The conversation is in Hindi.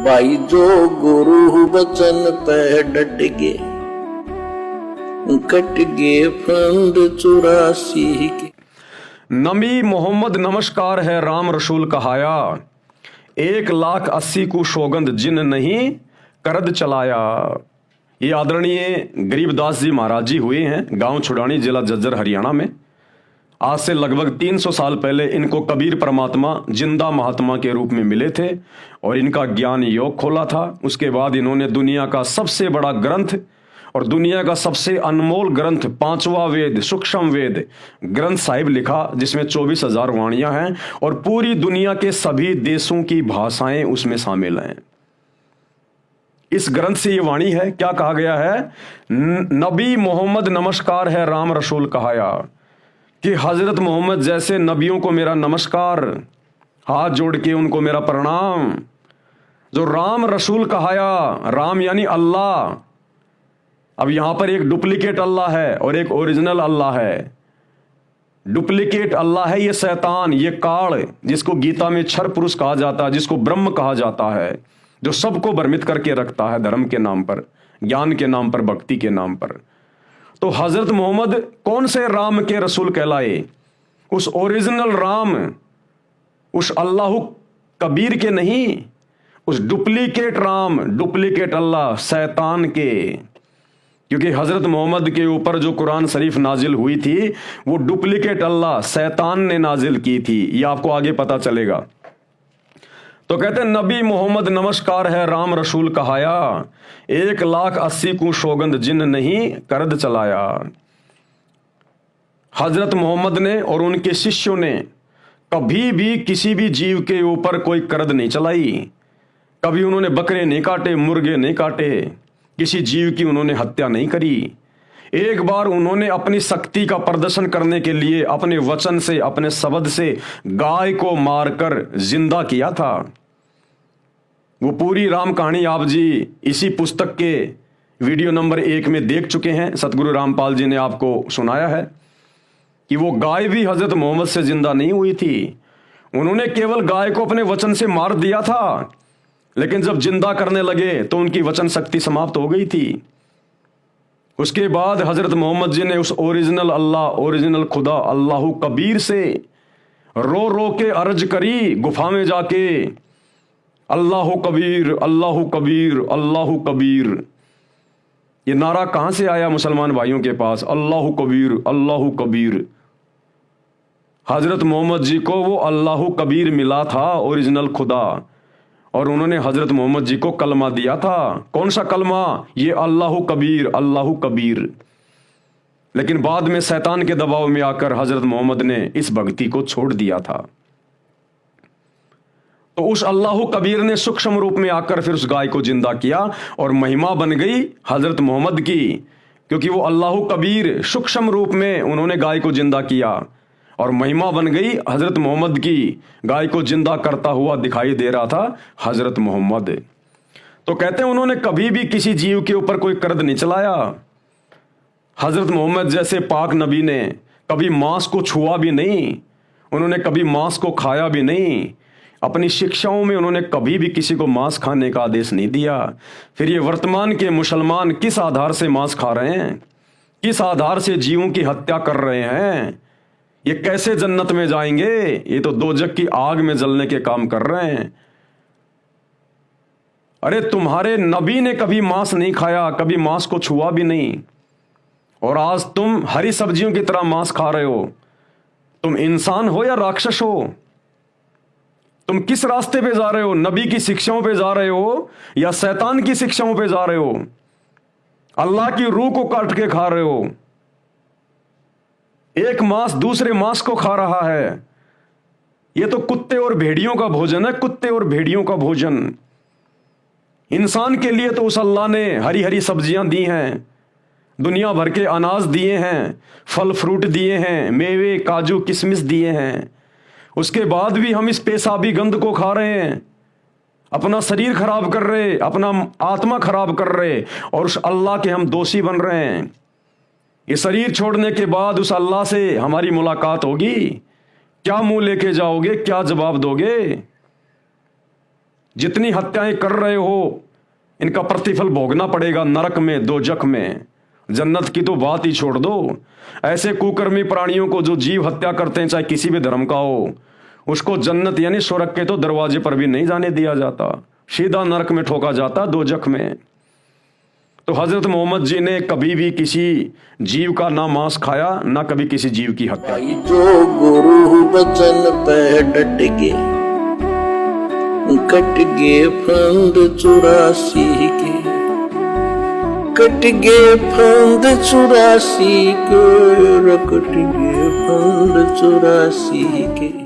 भाई जो गुरु बचन पे डट गे, कट गे फंद 84 के। नबी मोहम्मद नमस्कार है राम रसूल कहाया, 1,80,000 को सौगंध जिन नहीं करद चलाया। ये आदरणीय गरीबदास जी महाराज जी हुए हैं, गांव छुड़ानी, जिला झज्जर, हरियाणा में। आज से लगभग 300 साल पहले इनको कबीर परमात्मा जिंदा महात्मा के रूप में मिले थे और इनका ज्ञान योग खोला था। उसके बाद इन्होंने दुनिया का सबसे बड़ा ग्रंथ और दुनिया का सबसे अनमोल ग्रंथ, 5वां वेद, सूक्ष्म वेद ग्रंथ साहिब लिखा, जिसमें 24,000 वाणियां हैं और पूरी दुनिया के सभी देशों की भाषाएं उसमें शामिल हैं। इस ग्रंथ से ये वाणी है, क्या कहा गया है? नबी मोहम्मद नमस्कार है राम रसूल कहाया, कि हजरत मोहम्मद जैसे नबियों को मेरा नमस्कार, हाथ जोड़ के उनको मेरा प्रणाम। जो राम रसूल कहाया, राम यानी अल्लाह। अब यहां पर एक डुप्लीकेट अल्लाह है और एक ओरिजिनल अल्लाह है। डुप्लीकेट अल्लाह है ये शैतान, ये काल, जिसको गीता में क्षर पुरुष कहा जाता है, जिसको ब्रह्म कहा जाता है, जो सबको भ्रमित करके रखता है धर्म के नाम पर, ज्ञान के नाम पर, भक्ति के नाम पर। तो हजरत मोहम्मद कौन से राम के रसूल कहलाए? उस ओरिजिनल राम, उस अल्लाह कबीर के नहीं, उस डुप्लीकेट राम, डुप्लीकेट अल्लाह, शैतान के। क्योंकि हजरत मोहम्मद के ऊपर जो कुरान शरीफ नाजिल हुई थी वो डुप्लीकेट अल्लाह, शैतान ने नाजिल की थी। ये आपको आगे पता चलेगा। तो कहते हैं नबी मोहम्मद नमस्कार है राम रसूल कहाया, 1,80,000 को सौगंध जिन नहीं करद चलाया। हजरत मोहम्मद ने और उनके शिष्यों ने कभी भी किसी भी जीव के ऊपर कोई करद नहीं चलाई। कभी उन्होंने बकरे नहीं काटे, मुर्गे नहीं काटे, किसी जीव की उन्होंने हत्या नहीं करी। एक बार उन्होंने अपनी शक्ति का प्रदर्शन करने के लिए अपने वचन से, अपने शब्द से गाय को मारकर जिंदा किया था। वो पूरी राम कहानी आप जी इसी पुस्तक के वीडियो नंबर 1 में देख चुके हैं। सतगुरु रामपाल जी ने आपको सुनाया है कि वो गाय भी हजरत मोहम्मद से जिंदा नहीं हुई थी। उन्होंने केवल गाय को अपने वचन से मार दिया था, लेकिन जब जिंदा करने लगे तो उनकी वचन शक्ति समाप्त हो गई थी। उसके बाद हजरत मोहम्मद जी ने उस ओरिजिनल अल्लाह, ओरिजिनल खुदा अल्लाह कबीर से रो रो के अर्ज करी गुफा में जाके, अल्लाह कबीर, अल्लाह कबीर, अल्लाह कबीर। ये नारा कहां से आया मुसलमान भाइयों के पास? अल्लाह कबीर, अल्लाह कबीर। हजरत मोहम्मद जी को वो अल्लाह कबीर मिला था, ओरिजिनल खुदा, और उन्होंने हजरत मोहम्मद जी को कलमा दिया था। कौन सा कलमा? ये अल्लाह कबीर, अल्लाह कबीर। लेकिन बाद में शैतान के दबाव में आकर हजरत मोहम्मद ने इस भक्ति को छोड़ दिया था। तो उस अल्लाह कबीर ने सूक्ष्म रूप में आकर फिर उस गाय को जिंदा किया और महिमा बन गई हजरत मोहम्मद की, क्योंकि वो अल्लाह कबीर सूक्ष्म रूप में उन्होंने गाय को जिंदा किया और महिमा बन गई हजरत मोहम्मद की। गाय को जिंदा करता हुआ दिखाई दे रहा था हजरत मोहम्मद। तो कहते हैं उन्होंने कभी भी किसी जीव के ऊपर कोई करद नहीं चलाया। हजरत मोहम्मद जैसे पाक नबी ने कभी मांस को छुआ भी नहीं, उन्होंने कभी मांस को खाया भी नहीं। अपनी शिक्षाओं में उन्होंने कभी भी किसी को मांस खाने का आदेश नहीं दिया। फिर ये वर्तमान के मुसलमान किस आधार से मांस खा रहे हैं? किस आधार से जीवों की हत्या कर रहे हैं? ये कैसे जन्नत में जाएंगे? ये तो दोजख की आग में जलने के काम कर रहे हैं। अरे तुम्हारे नबी ने कभी मांस नहीं खाया, कभी मांस को छुआ भी नहीं, और आज तुम हरी सब्जियों की तरह मांस खा रहे हो। तुम इंसान हो या राक्षस हो? तुम किस रास्ते पे जा रहे हो? नबी की शिक्षाओं पे जा रहे हो या शैतान की शिक्षाओं पे जा रहे हो? अल्लाह की रूह को काट के खा रहे हो। एक मांस दूसरे मांस को खा रहा है। यह तो कुत्ते और भेड़ियों का भोजन है, कुत्ते और भेड़ियों का भोजन। इंसान के लिए तो उस अल्लाह ने हरी हरी सब्जियां दी हैं, दुनिया भर के अनाज दिए हैं, फल फ्रूट दिए हैं, मेवे काजू किशमिश दिए हैं। उसके बाद भी हम इस पेशाबी गंद को खा रहे हैं, अपना शरीर खराब कर रहे, अपना आत्मा खराब कर रहे, और उस अल्लाह के हम दोषी बन रहे हैं। ये शरीर छोड़ने के बाद उस अल्लाह से हमारी मुलाकात होगी, क्या मुंह लेके जाओगे, क्या जवाब दोगे? जितनी हत्याएं कर रहे हो इनका प्रतिफल भोगना पड़ेगा नरक में, दोजख में। जन्नत की तो बात ही छोड़ दो। ऐसे कुकर्मी प्राणियों को जो जीव हत्या करते हैं, चाहे किसी भी धर्म का हो, उसको जन्नत यानी स्वर्ग के तो दरवाजे पर भी नहीं जाने दिया जाता, सीधा नरक में ठोका जाता, दोजख में। तो हजरत मोहम्मद जी ने कभी भी किसी जीव का ना मांस खाया, ना कभी किसी जीव की हत्या। जो गुरु बचन पे डट गे, कट गे फंद 84 के, कट गे फंद 84 के, कट गे फंद 84 के।